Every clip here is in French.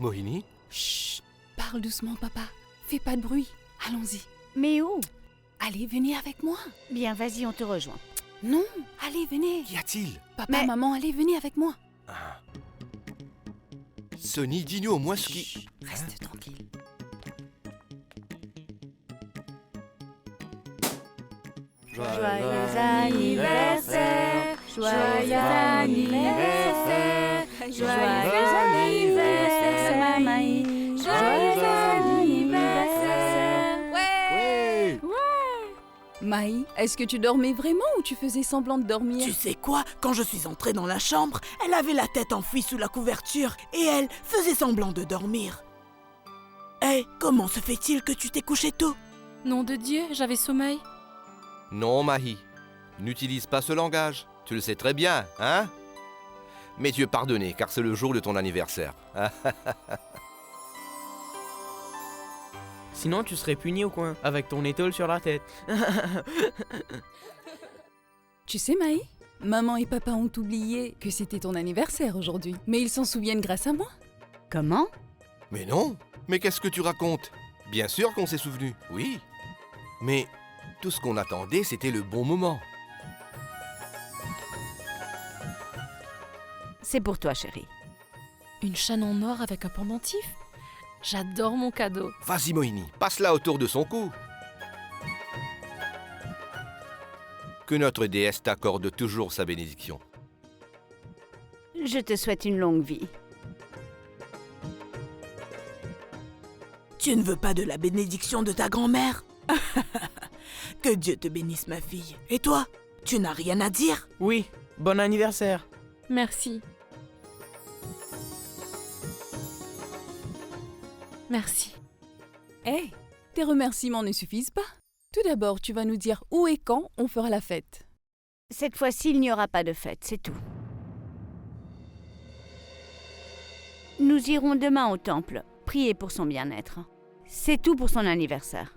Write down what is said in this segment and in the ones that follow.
Mohini? Chut, parle doucement, papa. Fais pas de bruit. Allons-y. Mais où? Allez, venez avec moi. Bien, vas-y, on te rejoint. Non, allez, venez. Qu'y a-t-il? Papa, Mais- maman, allez, venez avec moi. Ah. Sonny, dis-nous au moins ce qui... Chut, reste tranquille. Joyeux anniversaire, joyeux anniversaire, joyeux anniversaire, Maï, joyeux anniversaire. Ouais! Maï, est-ce que tu dormais vraiment ou tu faisais semblant de dormir? Tu sais quoi? Quand je suis entrée dans la chambre, elle avait la tête enfouie sous la couverture et elle faisait semblant de dormir. Hé, comment se fait-il que tu t'es couché tôt? Nom de Dieu, j'avais sommeil. Non, Mahi. N'utilise pas ce langage. Tu le sais très bien, hein? Mais Dieu pardonné, car c'est le jour de ton anniversaire. Sinon, tu serais puni au coin, avec ton étole sur la tête. Tu sais, Maï, maman et papa ont oublié que c'était ton anniversaire aujourd'hui. Mais ils s'en souviennent grâce à moi. Comment? Mais non! Mais qu'est-ce que tu racontes? Bien sûr qu'on s'est souvenu, oui. Mais tout ce qu'on attendait, c'était le bon moment. C'est pour toi, chérie. Une chaîne en or avec un pendentif. J'adore mon cadeau. Vas-y, Mohini, passe-la autour de son cou. Que notre déesse t'accorde toujours sa bénédiction. Je te souhaite une longue vie. Tu ne veux pas de la bénédiction de ta grand-mère? Que Dieu te bénisse, ma fille. Et toi, tu n'as rien à dire? Oui, bon anniversaire. Merci. Merci. Hé, tes remerciements ne suffisent pas. Tout d'abord, tu vas nous dire où et quand on fera la fête. Cette fois-ci, il n'y aura pas de fête, c'est tout. Nous irons demain au temple, prier pour son bien-être. C'est tout pour son anniversaire.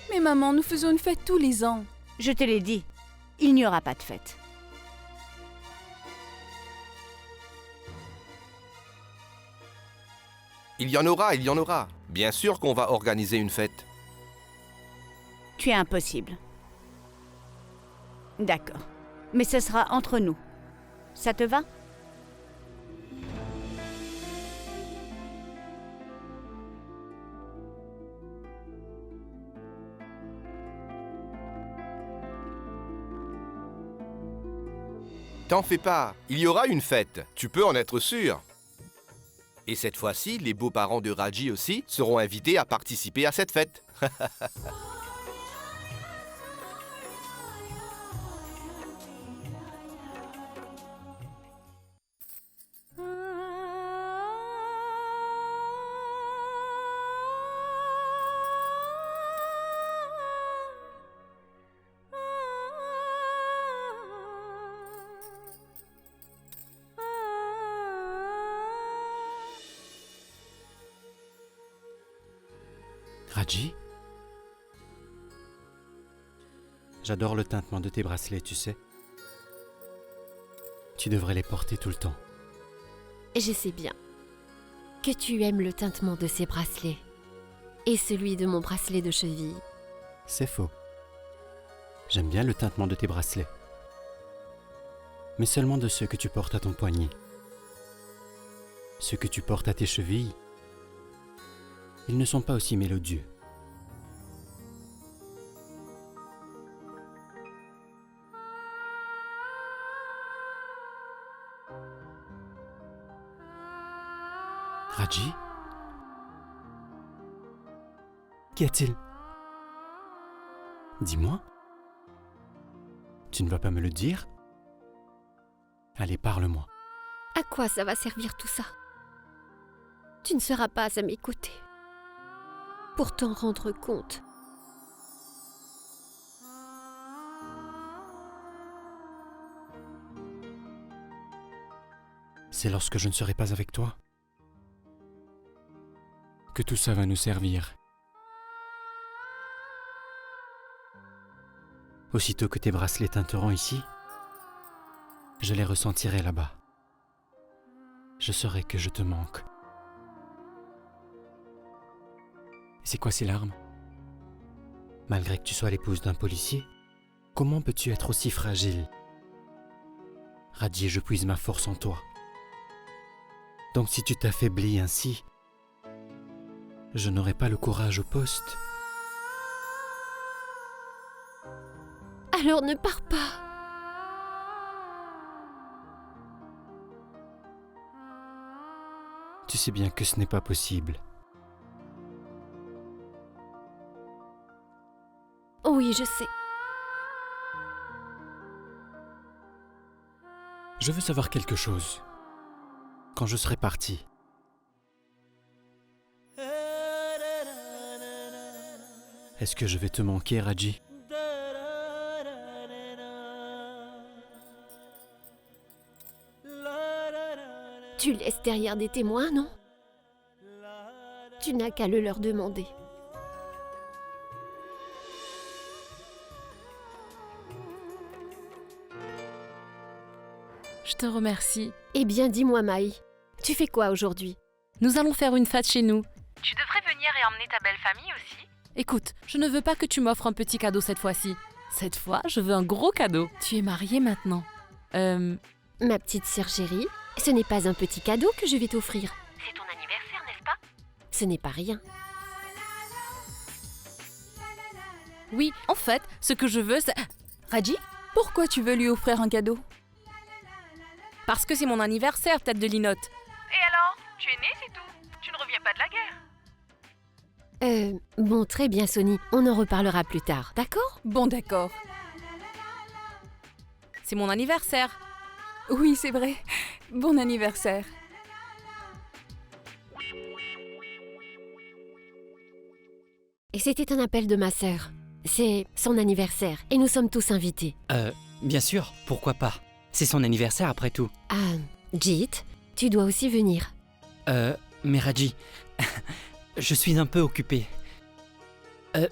Mais maman, nous faisons une fête tous les ans. Je te l'ai dit, il n'y aura pas de fête. Il y en aura, il y en aura. Bien sûr qu'on va organiser une fête. Tu es impossible. D'accord. Mais ce sera entre nous. Ça te va? T'en fais pas, il y aura une fête, tu peux en être sûr. Et cette fois-ci, les beaux-parents de Raji aussi seront invités à participer à cette fête. Raji? J'adore le tintement de tes bracelets, tu sais. Tu devrais les porter tout le temps. Je sais bien que tu aimes le tintement de ces bracelets et celui de mon bracelet de cheville. C'est faux. J'aime bien le tintement de tes bracelets. Mais seulement de ceux que tu portes à ton poignet. Ceux que tu portes à tes chevilles, ils ne sont pas aussi mélodieux. Raji? Qu'y a-t-il? Dis-moi. Tu ne vas pas me le dire? Allez, parle-moi. À quoi ça va servir tout ça? Tu ne seras pas à m'écouter pour t'en rendre compte. C'est lorsque je ne serai pas avec toi que tout ça va nous servir. Aussitôt que tes bracelets teinteront ici, je les ressentirai là-bas. je saurai que je te manque. C'est quoi ces larmes? Malgré que tu sois l'épouse d'un policier, comment peux-tu être aussi fragile? Raji, je puise ma force en toi. Donc si tu t'affaiblis ainsi, je n'aurai pas le courage au poste. Alors ne pars pas. Tu sais bien que ce n'est pas possible. Oui, je sais. Je veux savoir quelque chose. Quand je serai parti, est-ce que je vais te manquer, Raji? Tu laisses derrière des témoins, non? Tu n'as qu'à le leur demander. Je te remercie. Eh bien, dis-moi, Maï, tu fais quoi aujourd'hui? Nous allons faire une fête chez nous. Tu devrais venir et emmener ta belle famille aussi. Écoute, je ne veux pas que tu m'offres un petit cadeau cette fois-ci. Cette fois, je veux un gros cadeau. Tu es mariée maintenant. Ma petite sœur chérie, ce n'est pas un petit cadeau que je vais t'offrir. C'est ton anniversaire, n'est-ce pas? Ce n'est pas rien. Oui, en fait, ce que je veux, c'est... Raji, pourquoi tu veux lui offrir un cadeau? Parce que c'est mon anniversaire, tête de linotte. Et alors? Tu es née, c'est tout. Tu ne reviens pas de la guerre. Bon, très bien, Sonny. On en reparlera plus tard, d'accord? Bon, d'accord. C'est mon anniversaire. Oui, c'est vrai. Bon anniversaire. Et c'était un appel de ma sœur. C'est son anniversaire et nous sommes tous invités. Bien sûr, pourquoi pas? C'est son anniversaire après tout. Ah, Jit, tu dois aussi venir. Mais Raji, je suis un peu occupé.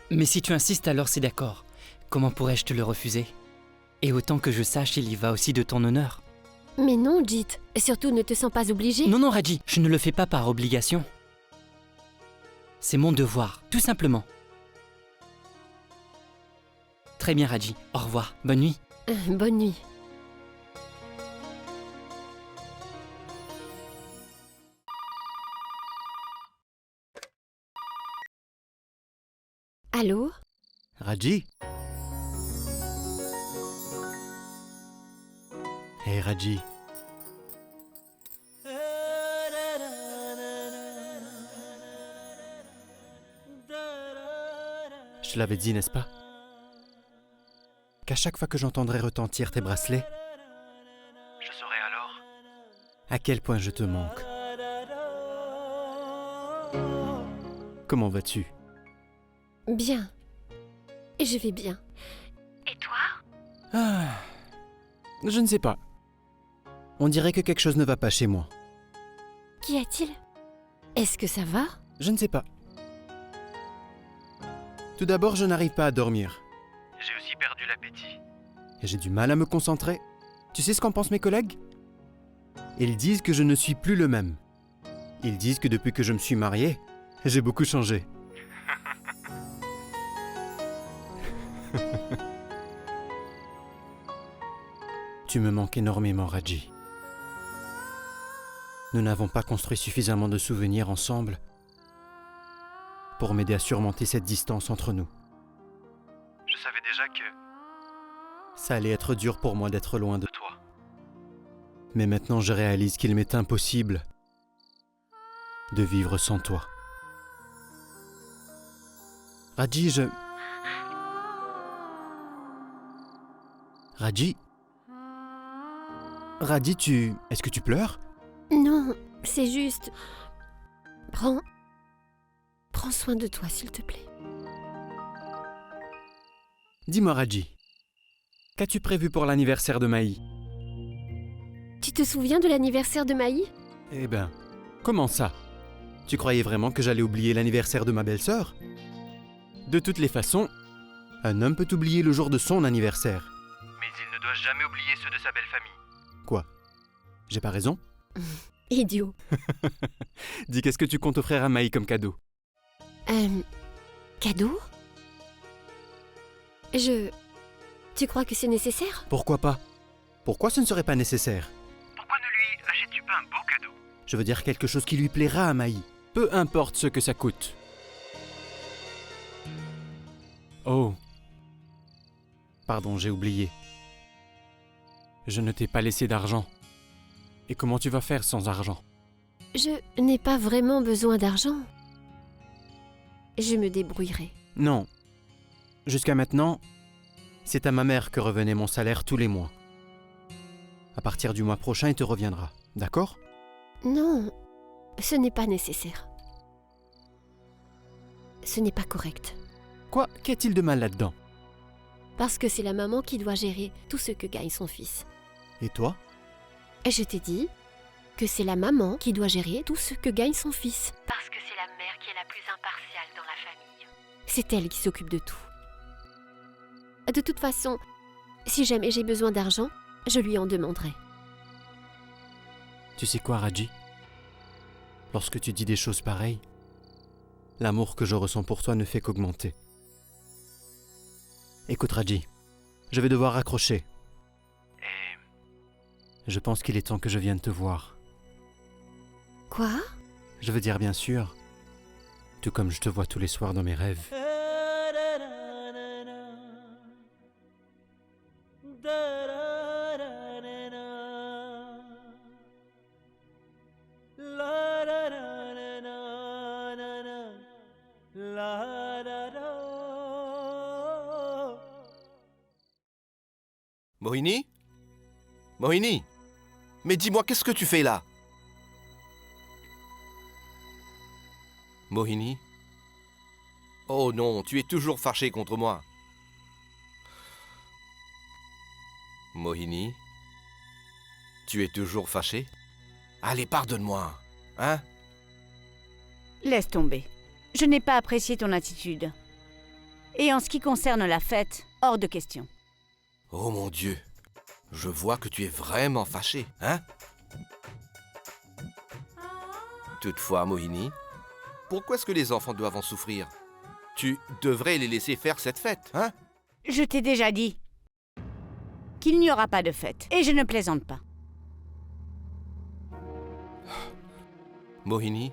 Mais si tu insistes, alors c'est d'accord. Comment pourrais-je te le refuser? Et autant que je sache, il y va aussi de ton honneur. Mais non, Jit, surtout ne te sens pas obligé. Non, non, Raji, je ne le fais pas par obligation. C'est mon devoir, tout simplement. Très bien, Raji. Au revoir. Bonne nuit. Bonne nuit. Allô? Raji? Hey Raji. Je te l'avais dit, n'est-ce pas? Qu'à chaque fois que j'entendrai retentir tes bracelets, je saurai alors à quel point je te manque. Comment vas-tu? Bien. Je vais bien. Et toi? Ah, je ne sais pas. On dirait que quelque chose ne va pas chez moi. Qu'y a-t-il? Est-ce que ça va? Je ne sais pas. Tout d'abord, je n'arrive pas à dormir. J'ai aussi perdu l'appétit. Et j'ai du mal à me concentrer. Tu sais ce qu'en pensent mes collègues? Ils disent que je ne suis plus le même. Ils disent que depuis que je me suis marié, j'ai beaucoup changé. Tu me manques énormément, Raji. Nous n'avons pas construit suffisamment de souvenirs ensemble pour m'aider à surmonter cette distance entre nous. Je savais déjà que... Ça allait être dur pour moi d'être loin de toi. Mais maintenant je réalise qu'il m'est impossible de vivre sans toi. Raji, Raji, Est-ce que tu pleures? Non, c'est juste... Prends soin de toi, s'il te plaît. Dis-moi, Raji, qu'as-tu prévu pour l'anniversaire de Maï? Tu te souviens de l'anniversaire de Maï? Eh ben, comment ça? Tu croyais vraiment que j'allais oublier l'anniversaire de ma belle-sœur? De toutes les façons, un homme peut oublier le jour de son anniversaire. Mais il ne doit jamais oublier ceux de sa belle famille. Quoi? J'ai pas raison? Idiot. Dis, qu'est-ce que tu comptes offrir à Maï comme cadeau? Cadeau? Tu crois que c'est nécessaire? Pourquoi pas? Pourquoi ce ne serait pas nécessaire? Pourquoi ne lui achètes-tu pas un beau cadeau? Je veux dire quelque chose qui lui plaira à Maï. Peu importe ce que ça coûte. Oh. Pardon, j'ai oublié. Je ne t'ai pas laissé d'argent. Et comment tu vas faire sans argent? Je n'ai pas vraiment besoin d'argent. Je me débrouillerai. Non. Jusqu'à maintenant, c'est à ma mère que revenait mon salaire tous les mois. À partir du mois prochain, il te reviendra. D'accord? Non, ce n'est pas nécessaire. Ce n'est pas correct. Quoi? Qu'y a-t-il de mal là-dedans? Parce que c'est la maman qui doit gérer tout ce que gagne son fils. Et toi? Et je t'ai dit que c'est la maman qui doit gérer tout ce que gagne son fils. Parce que c'est la mère qui est la plus impartiale dans la famille. C'est elle qui s'occupe de tout. De toute façon, si jamais j'ai besoin d'argent, je lui en demanderai. Tu sais quoi, Raji? Lorsque tu dis des choses pareilles, l'amour que je ressens pour toi ne fait qu'augmenter. Écoute, Raji, je vais devoir raccrocher. Je pense qu'il est temps que je vienne te voir. Quoi? Je veux dire, bien sûr, tout comme je te vois tous les soirs dans mes rêves. Mohini? Mohini? Mais dis-moi, qu'est-ce que tu fais là? Mohini? Oh non, tu es toujours fâché contre moi. Mohini? Tu es toujours fâché? Allez, pardonne-moi, hein? Laisse tomber. Je n'ai pas apprécié ton attitude. Et en ce qui concerne la fête, hors de question. Oh mon Dieu, je vois que tu es vraiment fâché, hein? Toutefois, Mohini, pourquoi est-ce que les enfants doivent en souffrir? Tu devrais les laisser faire cette fête, hein? Je t'ai déjà dit qu'il n'y aura pas de fête. Et je ne plaisante pas. Mohini?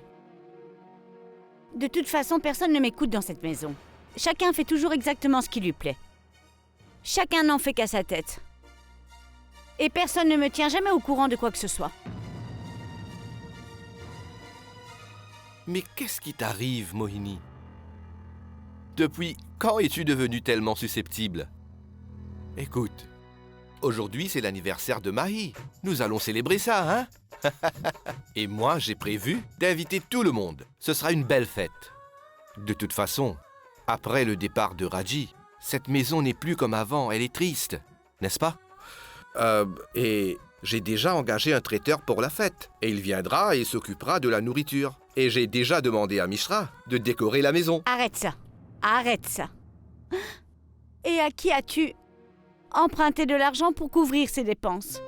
De toute façon, personne ne m'écoute dans cette maison. Chacun fait toujours exactement ce qui lui plaît. Chacun n'en fait qu'à sa tête. Et personne ne me tient jamais au courant de quoi que ce soit. Mais qu'est-ce qui t'arrive, Mohini? Depuis quand es-tu devenue tellement susceptible? Écoute, aujourd'hui c'est l'anniversaire de Mahi. Nous allons célébrer ça, hein? Et moi, j'ai prévu d'inviter tout le monde. Ce sera une belle fête. De toute façon, après le départ de Raji, cette maison n'est plus comme avant, elle est triste, n'est-ce pas? Et j'ai déjà engagé un traiteur pour la fête. Et il viendra et s'occupera de la nourriture. Et j'ai déjà demandé à Mishra de décorer la maison. Arrête ça. Arrête ça. Et à qui as-tu emprunté de l'argent pour couvrir ces dépenses?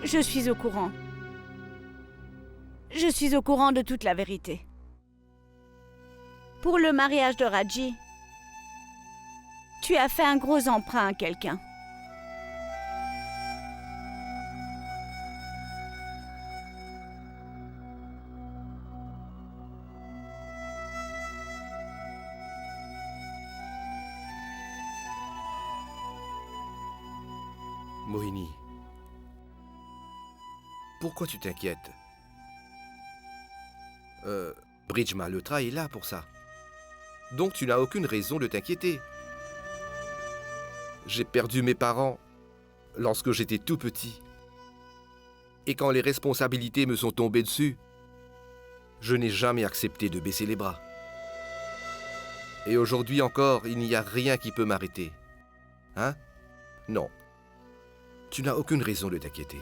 Je suis au courant. Je suis au courant de toute la vérité. Pour le mariage de Raji, tu as fait un gros emprunt à quelqu'un. Mohini, pourquoi tu t'inquiètes? Bridge Malhotra est là pour ça. Donc tu n'as aucune raison de t'inquiéter. J'ai perdu mes parents lorsque j'étais tout petit. Et quand les responsabilités me sont tombées dessus, je n'ai jamais accepté de baisser les bras. Et aujourd'hui encore, il n'y a rien qui peut m'arrêter. Hein? Non. Tu n'as aucune raison de t'inquiéter.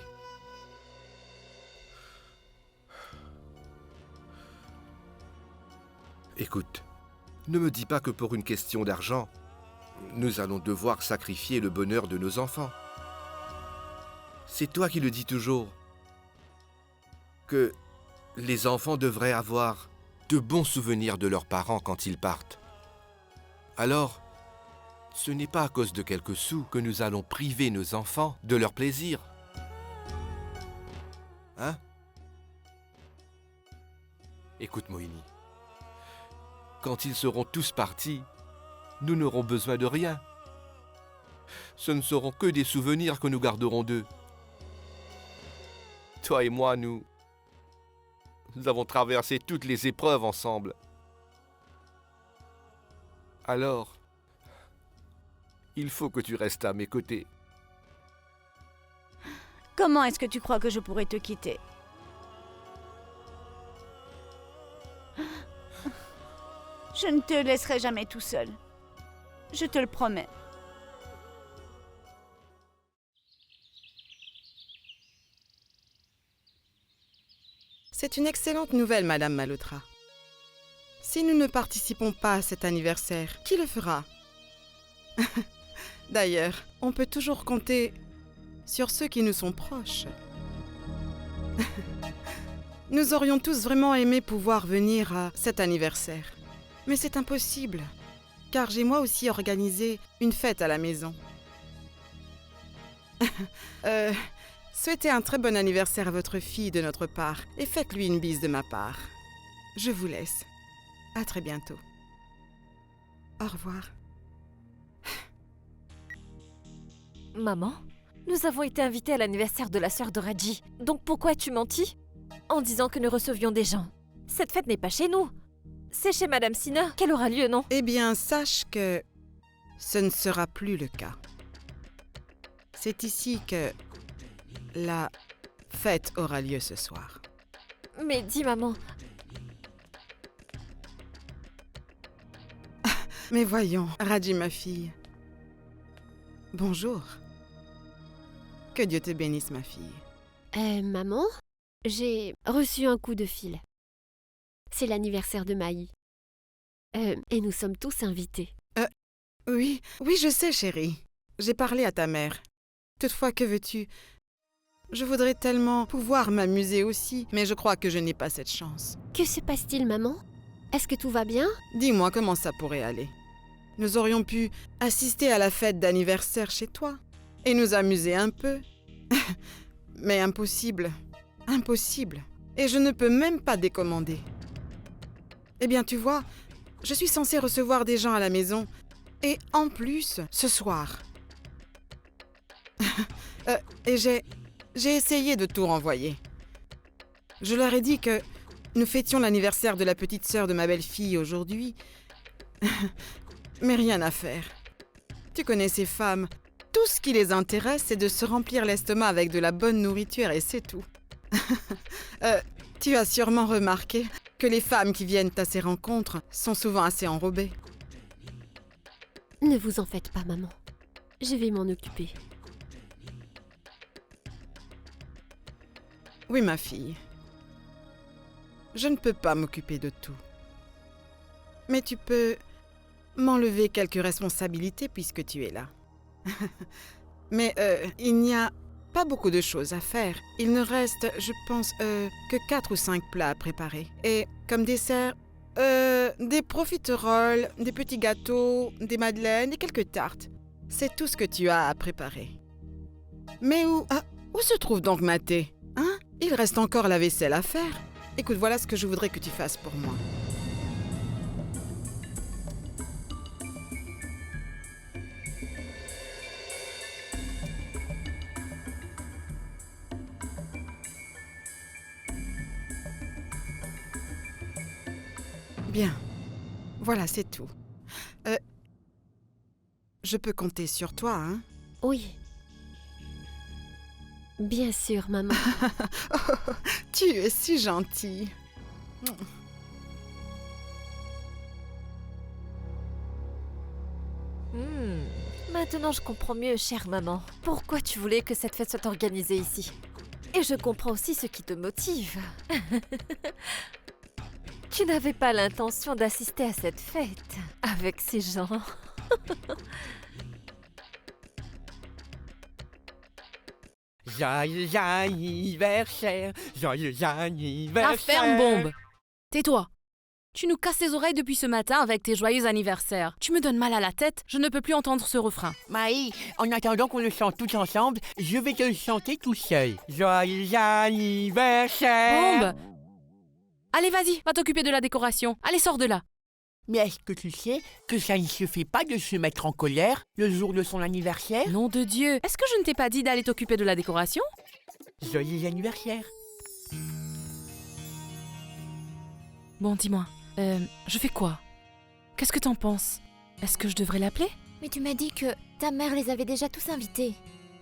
Écoute, ne me dis pas que pour une question d'argent, nous allons devoir sacrifier le bonheur de nos enfants. C'est toi qui le dis toujours, que les enfants devraient avoir de bons souvenirs de leurs parents quand ils partent. Alors, ce n'est pas à cause de quelques sous que nous allons priver nos enfants de leur plaisir. Hein? Écoute, Mohini, quand ils seront tous partis, nous n'aurons besoin de rien. Ce ne seront que des souvenirs que nous garderons d'eux. Toi et moi, nous avons traversé toutes les épreuves ensemble. Alors, il faut que tu restes à mes côtés. Comment est-ce que tu crois que je pourrais te quitter? Je ne te laisserai jamais tout seul. Je te le promets. C'est une excellente nouvelle, Madame Malhotra. Si nous ne participons pas à cet anniversaire, qui le fera? D'ailleurs, on peut toujours compter sur ceux qui nous sont proches. Nous aurions tous vraiment aimé pouvoir venir à cet anniversaire. Mais c'est impossible, car j'ai moi aussi organisé une fête à la maison. Souhaitez un très bon anniversaire à votre fille de notre part et faites-lui une bise de ma part. Je vous laisse. À très bientôt. Au revoir. Maman, nous avons été invités à l'anniversaire de la sœur de Raji. Donc pourquoi as-tu menti? En disant que nous recevions des gens. Cette fête n'est pas chez nous. C'est chez Madame Sina qu'elle aura lieu, non? Eh bien, sache que ce ne sera plus le cas. C'est ici que la fête aura lieu ce soir. Mais dis, maman... Mais voyons, Raji, ma fille. Bonjour. Que Dieu te bénisse, ma fille. Maman, j'ai reçu un coup de fil. C'est l'anniversaire de Maï. Et nous sommes tous invités. Oui, je sais, chérie. J'ai parlé à ta mère. Toutefois, que veux-tu? Je voudrais tellement pouvoir m'amuser aussi, mais je crois que je n'ai pas cette chance. Que se passe-t-il, maman? Est-ce que tout va bien? Dis-moi comment ça pourrait aller. Nous aurions pu assister à la fête d'anniversaire chez toi et nous amuser un peu. Mais impossible. Impossible. Et je ne peux même pas décommander. Eh bien, tu vois, je suis censée recevoir des gens à la maison. Et en plus, ce soir. Et j'ai essayé de tout renvoyer. Je leur ai dit que nous fêtions l'anniversaire de la petite sœur de ma belle-fille aujourd'hui. Mais rien à faire. Tu connais ces femmes. Tout ce qui les intéresse, c'est de se remplir l'estomac avec de la bonne nourriture et c'est tout. Tu as sûrement remarqué que les femmes qui viennent à ces rencontres sont souvent assez enrobées. Ne vous en faites pas, maman. Je vais m'en occuper. Oui, ma fille. Je ne peux pas m'occuper de tout. Mais tu peux m'enlever quelques responsabilités puisque tu es là. Mais il n'y a pas beaucoup de choses à faire. Il ne reste, je pense, que 4 ou 5 plats à préparer. Et comme dessert, des profiteroles, des petits gâteaux, des madeleines et quelques tartes. C'est tout ce que tu as à préparer. Mais où se trouve donc Mathé? Hein? Il reste encore la vaisselle à faire. Écoute, voilà ce que je voudrais que tu fasses pour moi. Bien. Voilà, c'est tout. Je peux compter sur toi, hein? Oui. Bien sûr, maman. Tu es si gentille. Maintenant, je comprends mieux, chère maman, pourquoi tu voulais que cette fête soit organisée ici. Et je comprends aussi ce qui te motive. Tu n'avais pas l'intention d'assister à cette fête avec ces gens. Joyeux anniversaire, joyeux anniversaire. Ah, ferme, Bombe! Tais-toi! Tu nous casses les oreilles depuis ce matin avec tes joyeux anniversaires. Tu me donnes mal à la tête, je ne peux plus entendre ce refrain. Maï, en attendant qu'on le chante tous ensemble, je vais te le chanter tout seul. Joyeux anniversaire. Bombe! Allez, vas-y, va t'occuper de la décoration. Allez, sors de là. Mais est-ce que tu sais que ça ne se fait pas de se mettre en colère le jour de son anniversaire? Nom de Dieu, est-ce que je ne t'ai pas dit d'aller t'occuper de la décoration? Joyeux anniversaire. Bon, dis-moi, je fais quoi? Qu'est-ce que t'en penses? Est-ce que je devrais l'appeler? Mais tu m'as dit que ta mère les avait déjà tous invités.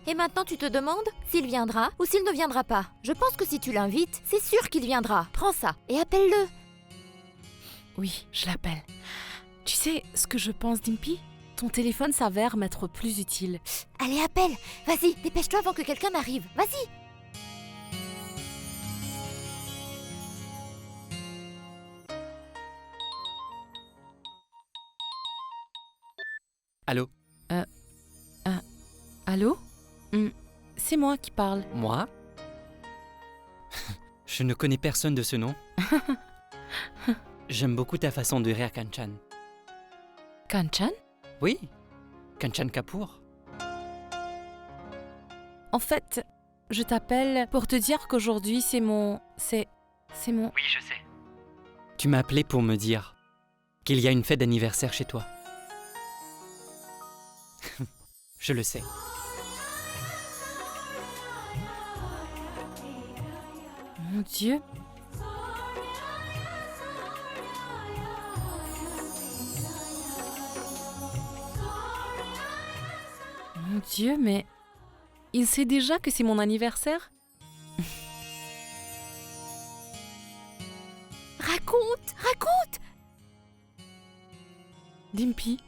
Et maintenant tu te demandes s'il viendra ou s'il ne viendra pas. Je pense que si tu l'invites, c'est sûr qu'il viendra. Prends ça et appelle-le. Oui, je l'appelle. Tu sais ce que je pense, Dimpy? Ton téléphone s'avère m'être plus utile. Allez, appelle. Vas-y, dépêche-toi avant que quelqu'un n'arrive. Vas-y. Allô? Allô? C'est moi qui parle. Moi? Je ne connais personne de ce nom. J'aime beaucoup ta façon de rire, Kanchan. Kanchan? Oui, Kanchan Kapoor. En fait, je t'appelle pour te dire qu'aujourd'hui c'est mon... C'est mon... Oui, je sais. Tu m'as appelé pour me dire qu'il y a une fête d'anniversaire chez toi. Je le sais. Mon Dieu. Mon Dieu, mais... Il sait déjà que c'est mon anniversaire? Raconte. Dimpy,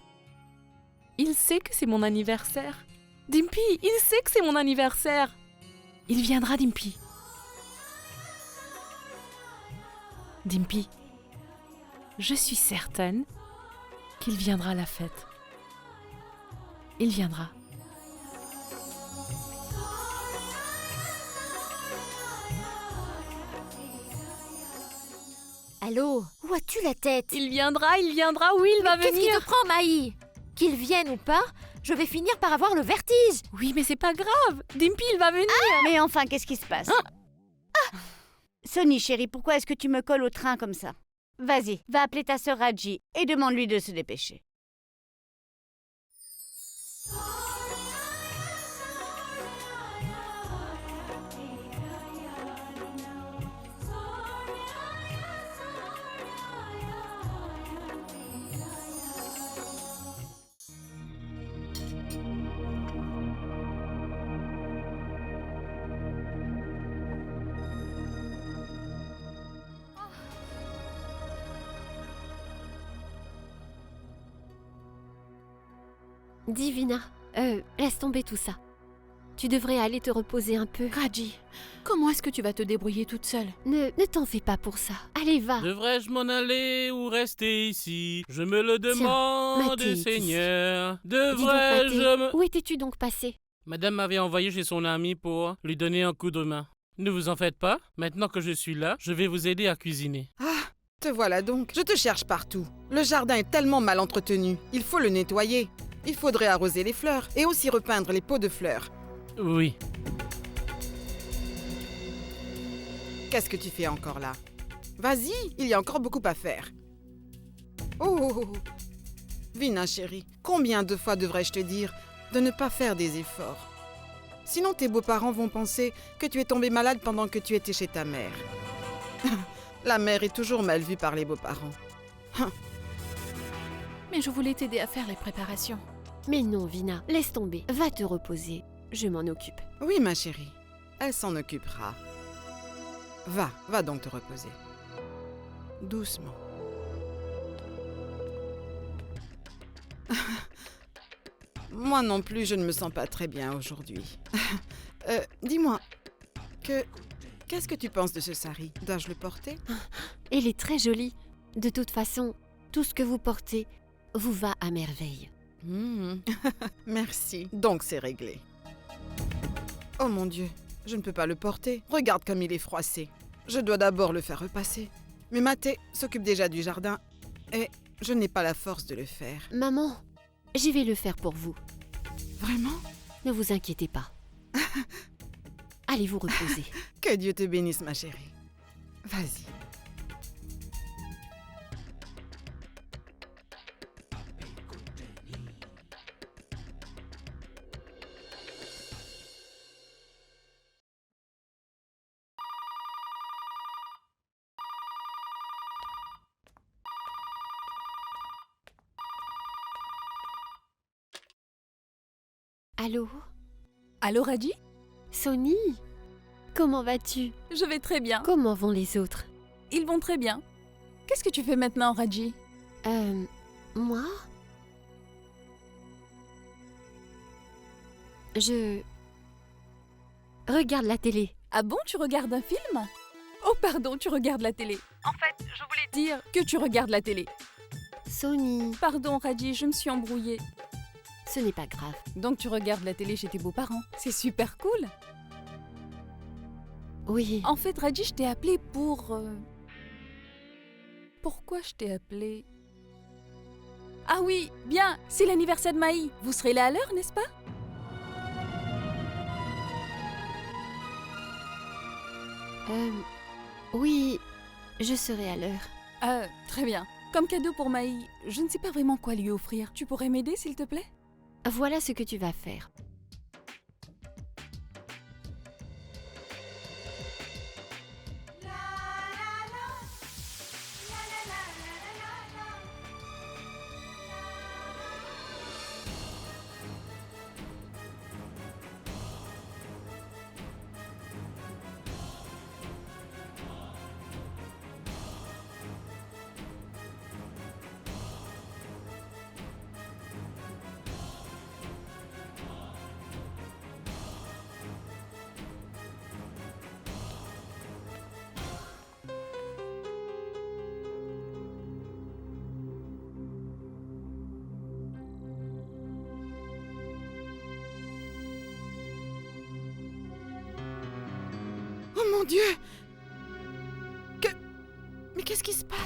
il sait que c'est mon anniversaire. Dimpy, il sait que c'est mon anniversaire. Il viendra, Dimpy. Dimpy, je suis certaine qu'il viendra à la fête. Il viendra. Allô, où as-tu la tête? Il viendra, oui, il va venir. Qu'est-ce qui te prend, Maï? Qu'il vienne ou pas, je vais finir par avoir le vertige. Oui, mais c'est pas grave. Dimpy, il va venir. Mais enfin, qu'est-ce qui se passe? Sonny, chérie, pourquoi est-ce que tu me colles au train comme ça? Vas-y, va appeler ta sœur Raji et demande-lui de se dépêcher. Divina, laisse tomber tout ça. Tu devrais aller te reposer un peu. Raji, comment est-ce que tu vas te débrouiller toute seule? Ne t'en fais pas pour ça. Allez, va. Devrais-je m'en aller ou rester ici? Je me le demande, Mathé, Seigneur. Dis donc, Devrais-je Mathé, où étais-tu donc passé? Madame m'avait envoyé chez son ami pour lui donner un coup de main. Ne vous en faites pas. Maintenant que je suis là, je vais vous aider à cuisiner. Ah, te voilà donc. Je te cherche partout. Le jardin est tellement mal entretenu. Il faut le nettoyer. Il faudrait arroser les fleurs et aussi repeindre les pots de fleurs. Oui. Qu'est-ce que tu fais encore là? Vas-y, il y a encore beaucoup à faire. Oh, Vina chérie, combien de fois devrais-je te dire de ne pas faire des efforts? Sinon tes beaux-parents vont penser que tu es tombée malade pendant que tu étais chez ta mère. La mère est toujours mal vue par les beaux-parents. Mais je voulais t'aider à faire les préparations. Mais non, Vina, laisse tomber. Va te reposer. Je m'en occupe. Oui, ma chérie, elle s'en occupera. Va donc te reposer. Doucement. Moi non plus, je ne me sens pas très bien aujourd'hui. Dis-moi, qu'est-ce que tu penses de ce sari? Dois-je le porter? Elle est très jolie. De toute façon, tout ce que vous portez vous va à merveille. Merci. Donc c'est réglé. Oh mon Dieu, je ne peux pas le porter. Regarde comme il est froissé. Je dois d'abord le faire repasser. Mais Mathé s'occupe déjà du jardin et je n'ai pas la force de le faire. Maman, je vais le faire pour vous. Vraiment? Ne vous inquiétez pas. Allez vous reposer. Que Dieu te bénisse, ma chérie. Vas-y. Allô? Allô, Raji? Sonny? Comment vas-tu? Je vais très bien. Comment vont les autres? Ils vont très bien. Qu'est-ce que tu fais maintenant, Raji? Moi? Je regarde la télé. Ah bon, tu regardes un film? Oh pardon, tu regardes la télé. En fait, je voulais dire que tu regardes la télé. Sonny. Pardon, Raji, je me suis embrouillée. Ce n'est pas grave. Donc tu regardes la télé chez tes beaux-parents. C'est super cool. Oui. En fait, Raji, je t'ai appelé pour... Pourquoi je t'ai appelé? Ah oui, bien, c'est l'anniversaire de Maï. Vous serez là à l'heure, n'est-ce pas? Oui, je serai à l'heure. Très bien. Comme cadeau pour Maï, je ne sais pas vraiment quoi lui offrir. Tu pourrais m'aider, s'il te plaît? Voilà ce que tu vas faire. Oh mon Dieu! Mais qu'est-ce qui se passe?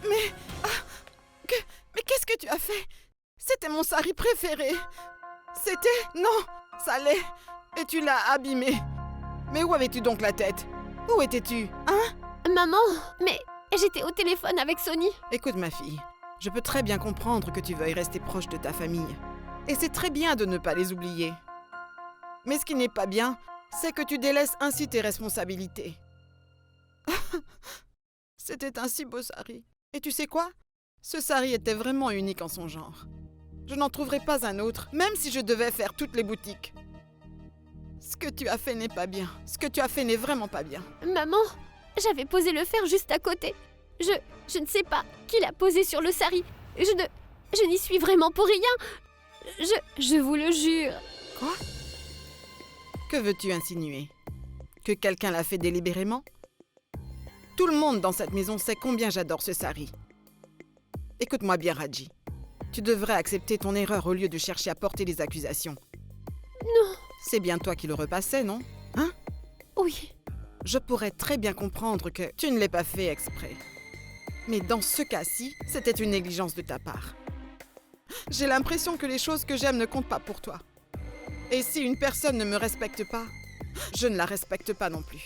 Mais qu'est-ce que tu as fait? C'était mon sari préféré. C'était... Non, ça l'est. Et tu l'as abîmé. Mais où avais-tu donc la tête? Où étais-tu? Hein? Maman, mais j'étais au téléphone avec Sonny. Écoute ma fille, je peux très bien comprendre que tu veuilles rester proche de ta famille. Et c'est très bien de ne pas les oublier. Mais ce qui n'est pas bien, c'est que tu délaisses ainsi tes responsabilités. C'était un si beau sari. Et tu sais quoi? Ce sari était vraiment unique en son genre. Je n'en trouverai pas un autre, même si je devais faire toutes les boutiques. Ce que tu as fait n'est pas bien. Ce que tu as fait n'est vraiment pas bien. Maman, j'avais posé le fer juste à côté. Je ne sais pas qui l'a posé sur le sari. Je n'y suis vraiment pour rien. Je vous le jure. Quoi? Que veux-tu insinuer? Que quelqu'un l'a fait délibérément? Tout le monde dans cette maison sait combien j'adore ce sari. Écoute-moi bien, Raji. Tu devrais accepter ton erreur au lieu de chercher à porter des accusations. Non. C'est bien toi qui le repassais, non? Hein? Oui. Je pourrais très bien comprendre que tu ne l'aies pas fait exprès. Mais dans ce cas-ci, c'était une négligence de ta part. J'ai l'impression que les choses que j'aime ne comptent pas pour toi. Et si une personne ne me respecte pas, je ne la respecte pas non plus.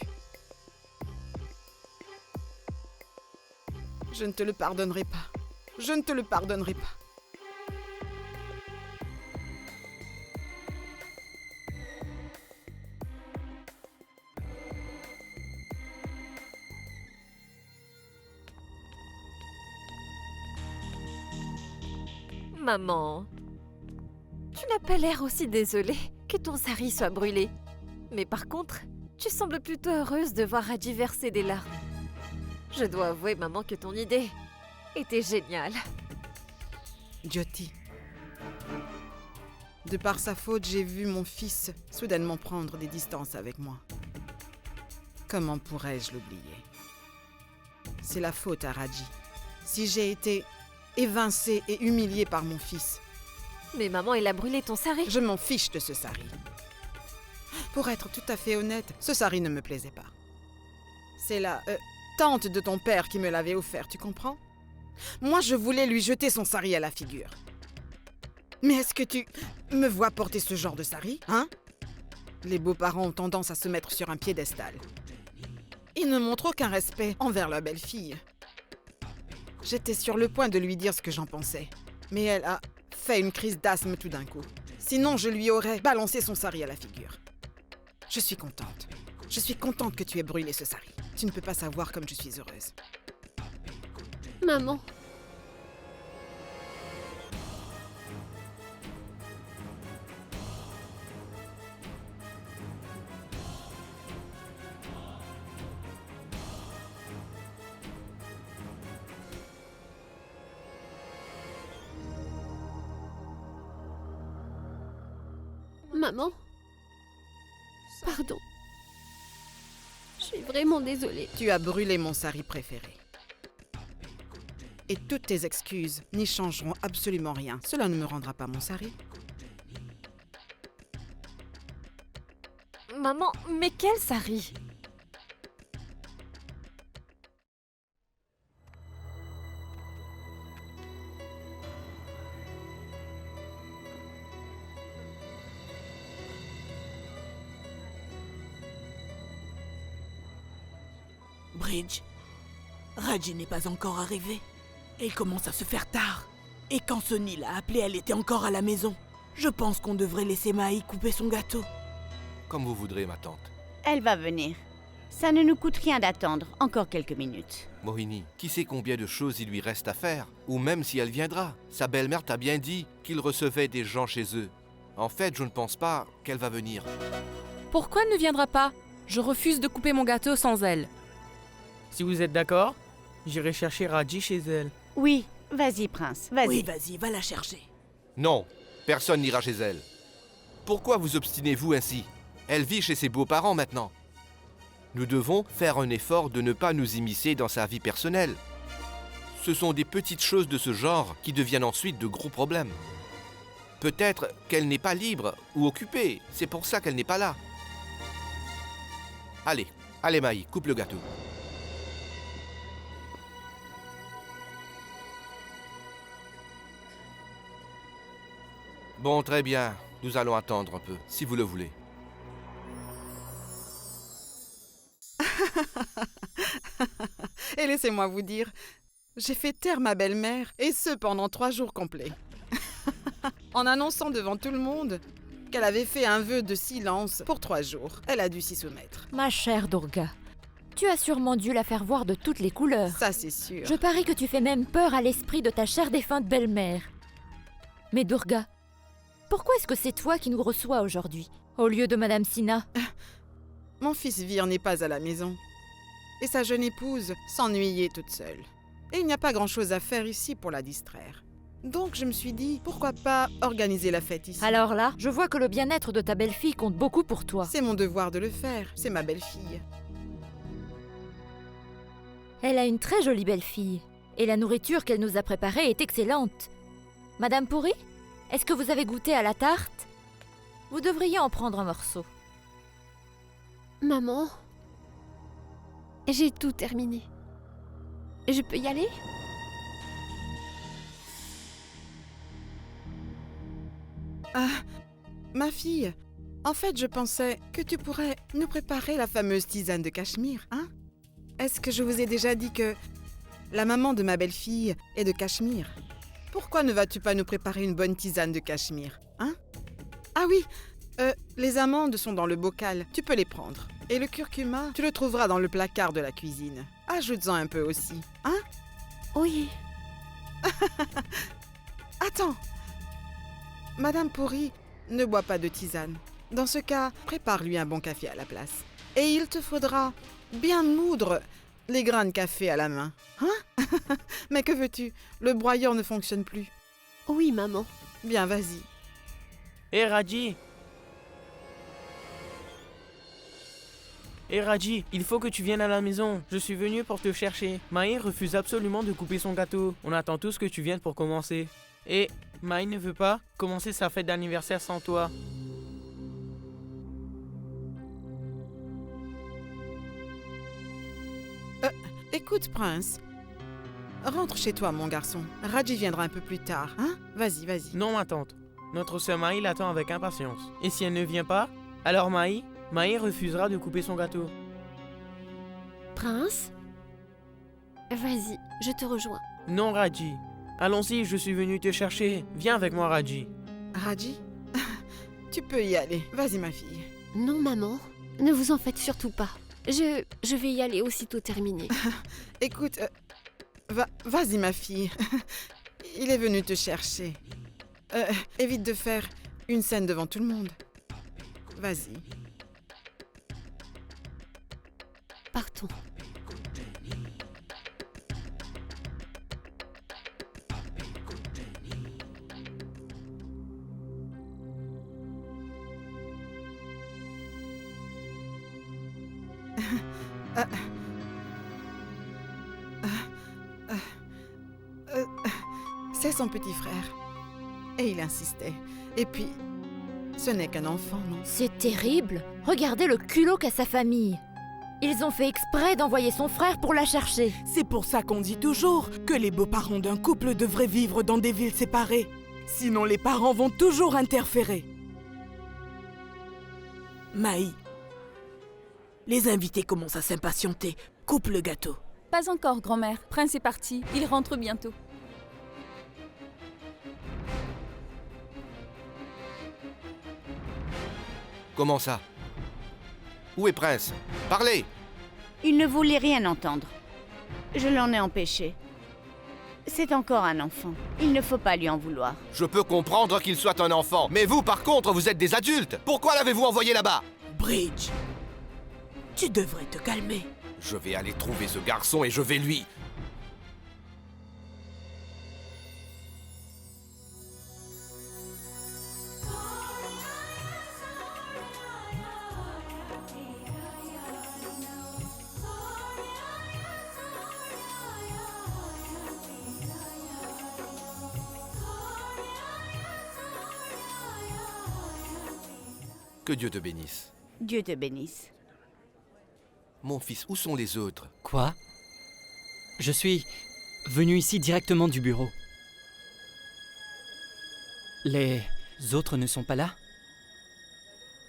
Je ne te le pardonnerai pas. Je ne te le pardonnerai pas. Maman, tu n'as pas l'air aussi désolée que ton sari soit brûlé. Mais par contre, tu sembles plutôt heureuse de voir Raji verser des larmes. Je dois avouer, maman, que ton idée était géniale. Jyoti, De par sa faute, j'ai vu mon fils soudainement prendre des distances avec moi. Comment pourrais-je l'oublier? C'est la faute à Raji. Si j'ai été évincée et humiliée par mon fils... Mais maman, il a brûlé ton sari. Je m'en fiche de ce sari. Pour être tout à fait honnête, ce sari ne me plaisait pas. C'est la tante de ton père qui me l'avait offert, tu comprends? Moi, je voulais lui jeter son sari à la figure. Mais est-ce que tu me vois porter ce genre de sari, hein? Les beaux-parents ont tendance à se mettre sur un piédestal. Ils ne montrent aucun respect envers leur belle-fille. J'étais sur le point de lui dire ce que j'en pensais, mais elle a fait une crise d'asthme tout d'un coup. Sinon, je lui aurais balancé son sari à la figure. Je suis contente. Je suis contente que tu aies brûlé ce sari. Tu ne peux pas savoir comme je suis heureuse. Maman. Maman. Pardon. Je suis vraiment désolée. Tu as brûlé mon sari préféré. Et toutes tes excuses n'y changeront absolument rien. Cela ne me rendra pas mon sari. Maman, mais quel sari? Bridge, Raji n'est pas encore arrivé. Il commence à se faire tard. Et quand Sonny l'a appelée, elle était encore à la maison. Je pense qu'on devrait laisser Maï couper son gâteau. Comme vous voudrez, ma tante. Elle va venir. Ça ne nous coûte rien d'attendre, encore quelques minutes. Mohini, qui sait combien de choses il lui reste à faire? Ou même si elle viendra. Sa belle-mère t'a bien dit qu'il recevait des gens chez eux. En fait, je ne pense pas qu'elle va venir. Pourquoi elle ne viendra pas? Je refuse de couper mon gâteau sans elle. Si vous êtes d'accord, j'irai chercher Raji chez elle. Oui, vas-y, prince, vas-y. Oui, vas-y, va la chercher. Non, personne n'ira chez elle. Pourquoi vous obstinez-vous ainsi? Elle vit chez ses beaux-parents maintenant. Nous devons faire un effort de ne pas nous immiscer dans sa vie personnelle. Ce sont des petites choses de ce genre qui deviennent ensuite de gros problèmes. Peut-être qu'elle n'est pas libre ou occupée, c'est pour ça qu'elle n'est pas là. Allez, allez Maï, coupe le gâteau. Bon, très bien. Nous allons attendre un peu, si vous le voulez. Et laissez-moi vous dire, j'ai fait taire ma belle-mère, et ce pendant 3 jours complets. En annonçant devant tout le monde qu'elle avait fait un vœu de silence pour 3 jours. Elle a dû s'y soumettre. Ma chère Durga, tu as sûrement dû la faire voir de toutes les couleurs. Ça, c'est sûr. Je parie que tu fais même peur à l'esprit de ta chère défunte belle-mère. Mais Durga, pourquoi est-ce que c'est toi qui nous reçois aujourd'hui, au lieu de Madame Sina? Mon fils Vir n'est pas à la maison. Et sa jeune épouse s'ennuyait toute seule. Et il n'y a pas grand-chose à faire ici pour la distraire. Donc je me suis dit, pourquoi pas organiser la fête ici? Alors là, je vois que le bien-être de ta belle-fille compte beaucoup pour toi. C'est mon devoir de le faire, c'est ma belle-fille. Elle a une très jolie belle-fille. Et la nourriture qu'elle nous a préparée est excellente. Madame Pourri, est-ce que vous avez goûté à la tarte? Vous devriez en prendre un morceau. Maman, j'ai tout terminé. Je peux y aller? Ah, ma fille, en fait, je pensais que tu pourrais nous préparer la fameuse tisane de Cachemire, hein? Est-ce que je vous ai déjà dit que la maman de ma belle-fille est de Cachemire? Pourquoi ne vas-tu pas nous préparer une bonne tisane de Cachemire, hein? Ah oui, les amandes sont dans le bocal, tu peux les prendre. Et le curcuma, tu le trouveras dans le placard de la cuisine. Ajoute-en un peu aussi, hein? Oui. Attends. Madame Pourri ne boit pas de tisane. Dans ce cas, prépare-lui un bon café à la place. Et il te faudra bien moudre les grains de café à la main. Hein? Mais que veux-tu? Le broyeur ne fonctionne plus. Oui, maman. Bien, vas-y. Hé Raji! Hé Raji, il faut que tu viennes à la maison. Je suis venu pour te chercher. Maï refuse absolument de couper son gâteau. On attend tous que tu viennes pour commencer. Et Maï ne veut pas commencer sa fête d'anniversaire sans toi. Écoute, Prince. Rentre chez toi, mon garçon. Raji viendra un peu plus tard, hein? Vas-y, vas-y. Non, ma tante. Notre sœur Maï l'attend avec impatience. Et si elle ne vient pas, alors Maï refusera de couper son gâteau. Prince? Vas-y, je te rejoins. Non, Raji. Allons-y, je suis venu te chercher. Viens avec moi, Raji. Raji? Tu peux y aller. Vas-y, ma fille. Non, maman. Ne vous en faites surtout pas. Je vais y aller aussitôt terminé. Écoute, vas-y, ma fille. Il est venu te chercher. Évite de faire une scène devant tout le monde. Vas-y. Partons. C'est son petit frère. Et il insistait. Et puis, ce n'est qu'un enfant, non? C'est terrible. Regardez le culot qu'a sa famille. Ils ont fait exprès d'envoyer son frère pour la chercher. C'est pour ça qu'on dit toujours que les beaux-parents d'un couple devraient vivre dans des villes séparées. Sinon, les parents vont toujours interférer. Maï, les invités commencent à s'impatienter. Coupe le gâteau. Pas encore, grand-mère. Prince est parti. Il rentre bientôt. Comment ça? Où est Prince? Parlez! Il ne voulait rien entendre. Je l'en ai empêché. C'est encore un enfant. Il ne faut pas lui en vouloir. Je peux comprendre qu'il soit un enfant, mais vous, par contre, vous êtes des adultes! Pourquoi l'avez-vous envoyé là-bas? Bridge, tu devrais te calmer. Je vais aller trouver ce garçon et je vais lui... Que Dieu te bénisse. Dieu te bénisse. Mon fils, où sont les autres? Quoi? Je suis venu ici directement du bureau. Les autres ne sont pas là?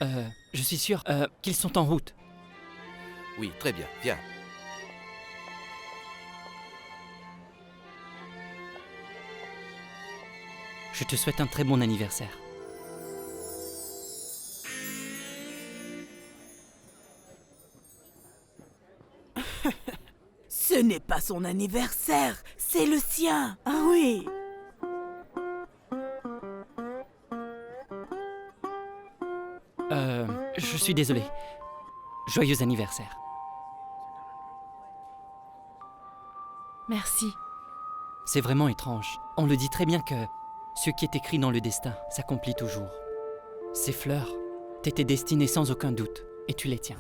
Je suis sûr qu'ils sont en route. Oui, très bien, viens. Je te souhaite un très bon anniversaire. Ce n'est pas son anniversaire, c'est le sien. Ah oui. Je suis désolé. Joyeux anniversaire. Merci. C'est vraiment étrange. On le dit très bien que ce qui est écrit dans le destin s'accomplit toujours. Ces fleurs t'étaient destinées sans aucun doute, et tu les tiens.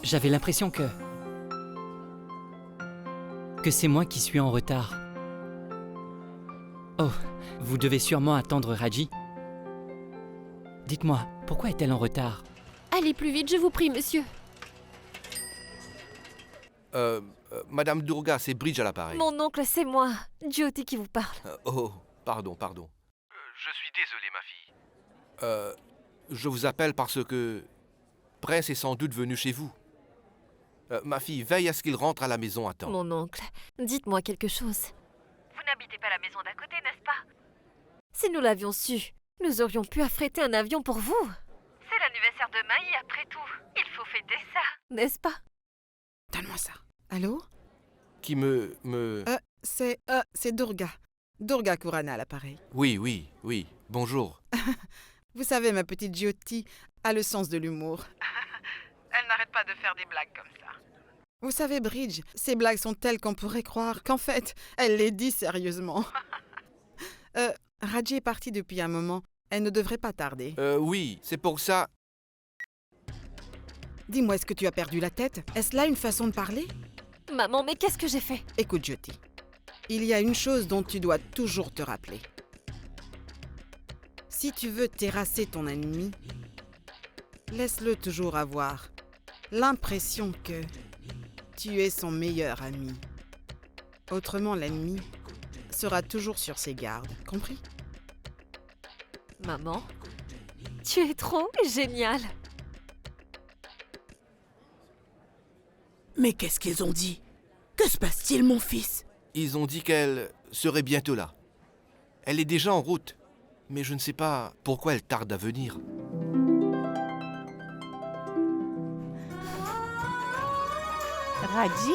J'avais l'impression que c'est moi qui suis en retard. Oh, vous devez sûrement attendre Raji. Dites-moi, pourquoi est-elle en retard? Allez plus vite, je vous prie, monsieur. Madame Durga, c'est Bridge à l'appareil. Mon oncle, c'est moi. Jyoti qui vous parle. Oh, pardon. Je suis désolé, ma fille. Je vous appelle parce que Prince est sans doute venu chez vous. Ma fille, veille à ce qu'il rentre à la maison à temps. Mon oncle, dites-moi quelque chose. Vous n'habitez pas la maison d'à côté, n'est-ce pas? Si nous l'avions su, nous aurions pu affréter un avion pour vous. C'est l'anniversaire de Maï, après tout. Il faut fêter ça. N'est-ce pas? Donne-moi ça. Allô? Qui C'est Durga. Durga Kurana à l'appareil. Oui. Bonjour. Vous savez, ma petite Jyoti a le sens de l'humour. Elle n'arrête pas de faire des blagues comme ça. Vous savez, Bridge, ces blagues sont telles qu'on pourrait croire qu'en fait, elle les dit sérieusement. Raji est partie depuis un moment. Elle ne devrait pas tarder. Oui, c'est pour ça... Dis-moi, est-ce que tu as perdu la tête? Est-ce là une façon de parler? Maman, mais qu'est-ce que j'ai fait? Écoute, Jyoti, il y a une chose dont tu dois toujours te rappeler. Si tu veux terrasser ton ennemi, laisse-le toujours avoir l'impression que tu es son meilleur ami. Autrement, l'ennemi sera toujours sur ses gardes, compris? Maman, tu es trop géniale. Mais qu'est-ce qu'ils ont dit? Que se passe-t-il, mon fils? Ils ont dit qu'elle serait bientôt là. Elle est déjà en route, mais je ne sais pas pourquoi elle tarde à venir. Raji?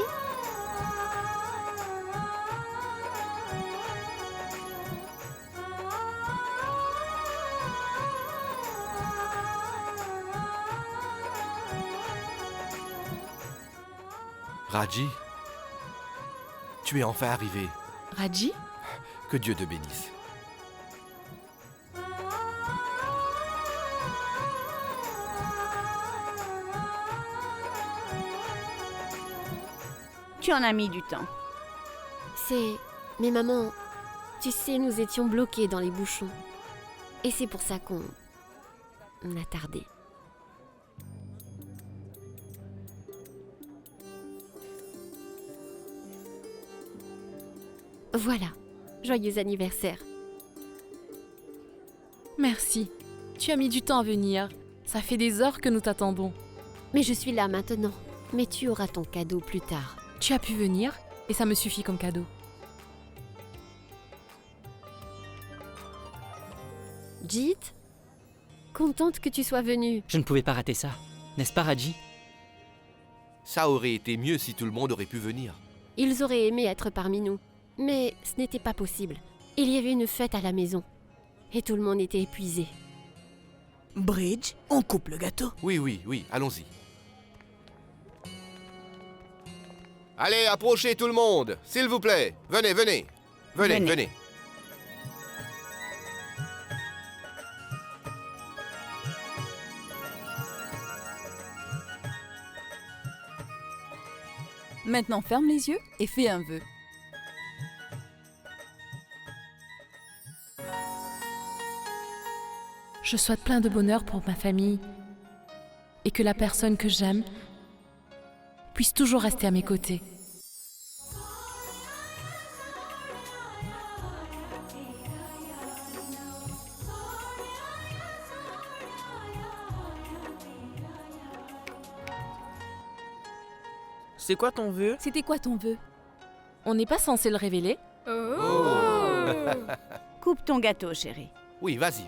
Raji, tu es enfin arrivé. Raji? Que Dieu te bénisse. Tu en as mis du temps. Mais maman, tu sais, nous étions bloqués dans les bouchons. Et c'est pour ça qu'on a tardé. Voilà, joyeux anniversaire. Merci. Tu as mis du temps à venir. Ça fait des heures que nous t'attendons. Mais je suis là maintenant. Mais tu auras ton cadeau plus tard. Tu as pu venir et ça me suffit comme cadeau. Jeet, contente que tu sois venue. Je ne pouvais pas rater ça. N'est-ce pas, Raji? Ça aurait été mieux si tout le monde aurait pu venir. Ils auraient aimé être parmi nous. Mais ce n'était pas possible. Il y avait une fête à la maison. Et tout le monde était épuisé. Bridge, on coupe le gâteau. Oui, allons-y. Allez, approchez tout le monde, s'il vous plaît. Venez. Maintenant, ferme les yeux et fais un vœu. Je souhaite plein de bonheur pour ma famille et que la personne que j'aime puisse toujours rester à mes côtés. C'est quoi ton vœu? C'était quoi ton vœu? On n'est pas censé le révéler? Coupe ton gâteau, chérie. Oui, vas-y.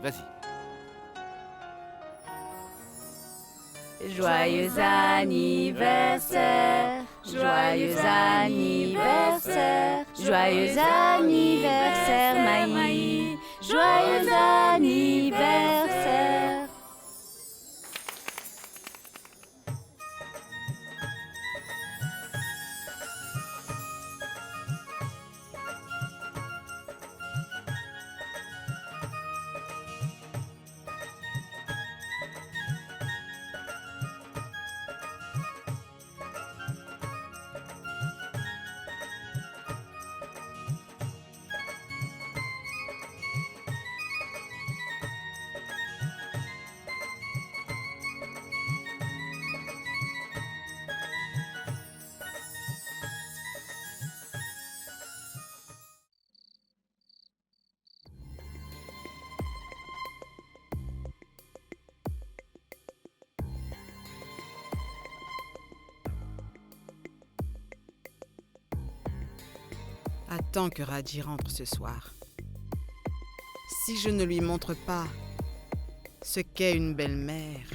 Joyeux anniversaire, joyeux anniversaire, joyeux anniversaire, Maï, joyeux anniversaire. Attends que Raji rentre ce soir. Si je ne lui montre pas ce qu'est une belle-mère,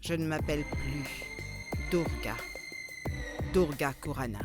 je ne m'appelle plus Durga Kurana.